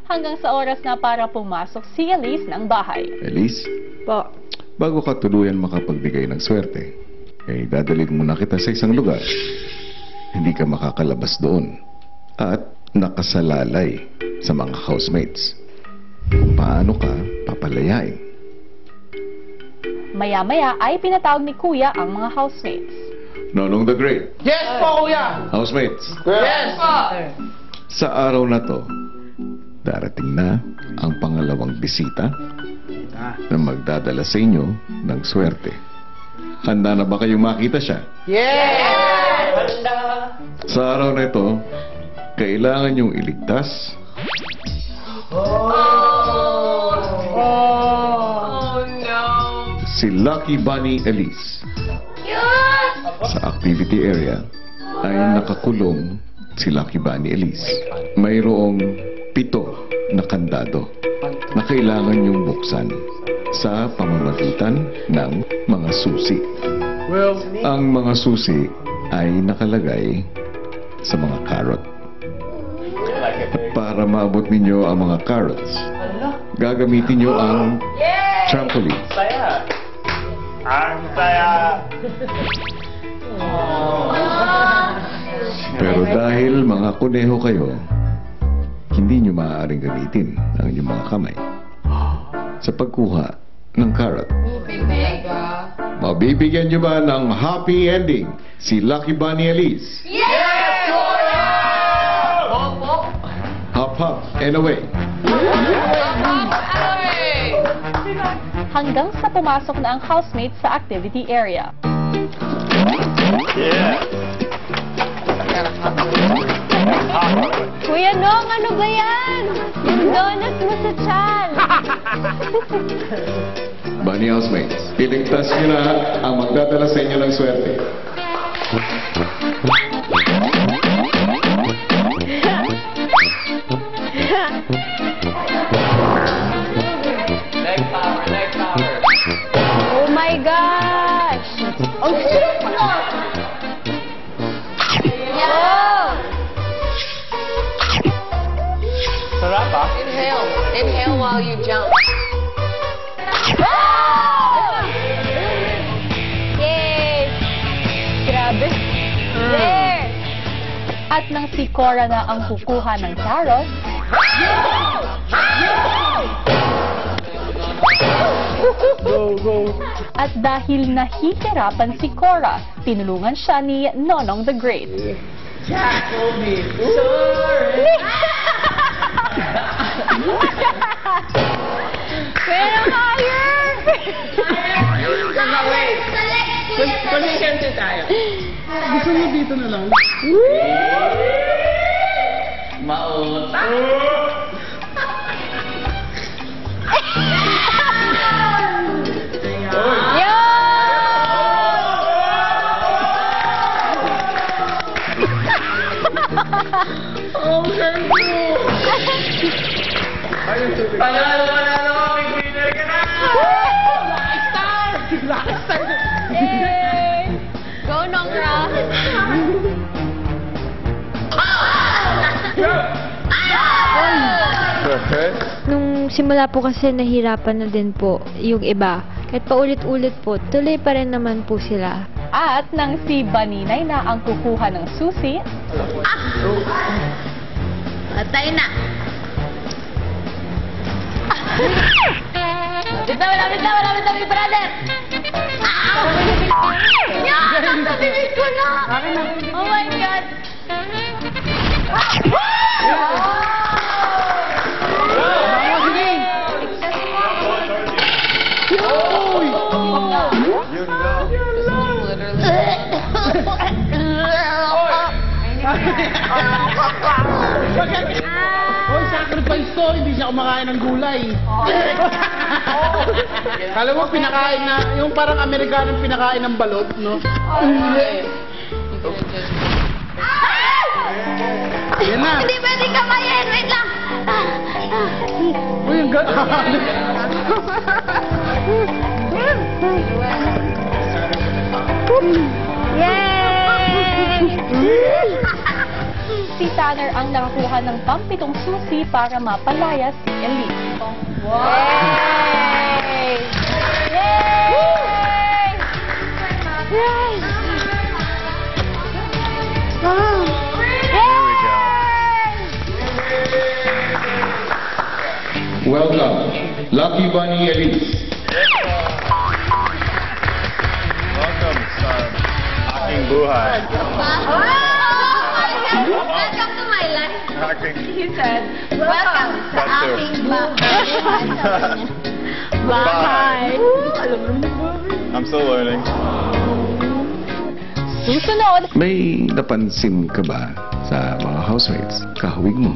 Hanggang sa oras na para pumasok si Elise ng bahay. Elise, Po. bago ka tuluyan makapagbigay ng swerte, dadalhin muna kita sa isang lugar. Hindi ka makakalabas doon. At nakasalalay sa mga housemates. Kung paano ka papalayain. Maya-maya ay pinatawag ni Kuya ang mga housemates. Nonong the Great, Yes po, kuya! housemates, Yes po! sa araw na to, darating na ang pangalawang bisita na magdadala sa inyo ng swerte. Handa na ba kayong makita siya? Yes! Sa araw na ito, kailangan niyong iligtas si Lucky Bunny Elise. Sa activity area ay nakakulong si Lucky Bunny Elise. Mayroong 7 na kandado na kailangan niyong buksan sa pamamagitan ng mga susi. Well, Ang mga susi ay nakalagay sa mga carrot. Para maabot ninyo ang mga carrots, gagamitin nyo ang trampoline. saya. Ang saya. Pero dahil mga kuneho kayo, hindi nyo maaaring gamitin ang inyong mga kamay sa pagkuha ng carrot. Mabibigyan nyo ba ng happy ending si Lucky Bunny Elise? Hop, hop, and away. Hanggang sa pumasok na ang housemates sa activity area. Kuya Nong, ano ba yan? Yung donuts mo sa tiyan. Bunny housemates, iligtas nyo na ang magdadala sa inyo ng swerte. Next power. Oh my gosh! Ang hirap na! Yeah! Sarap ah. Inhale. Inhale while you jump. Yay! Grabe. There! At nang si Cora na ang kukuha ng carrot, at dahil nahihirapan si Cora, tinulungan siya ni Nonong the Great. Pero higher! Position tayo. Gusto mo dito na lang? Mauta. Panalo, big winner ka na! Lucky star! Yay! Go, Nongra! Nung simula po kasi nahirapan na din po yung iba. Kahit paulit-ulit po, tuloy pa rin naman po sila. At nang si Baninay na ang kukuha ng susi, Patay na! Lapit na, brother! Yan! Nasa-bibig ko na! Oh my God! Oh, sacrifice to, hindi siya kumakain ng gulay. Alam mo, pinakain na, yung parang Amerikanong pinakain ng balot, no? Yan na. Hindi pwede kamayin! Wait lang! Uy, ang Yay! si Tanner ang nakakuha ng pampitong susi para mapalaya si Elise. Yay! Yay! Yay! Wow! Welcome, Lucky Bunny Elise. Welcome sa aking buhay. Welcome to my life. Aking Welcome sa Bato. aking bahay. I'm still learning. Susunod, May napansin ka ba sa mga housemates kahawig mo?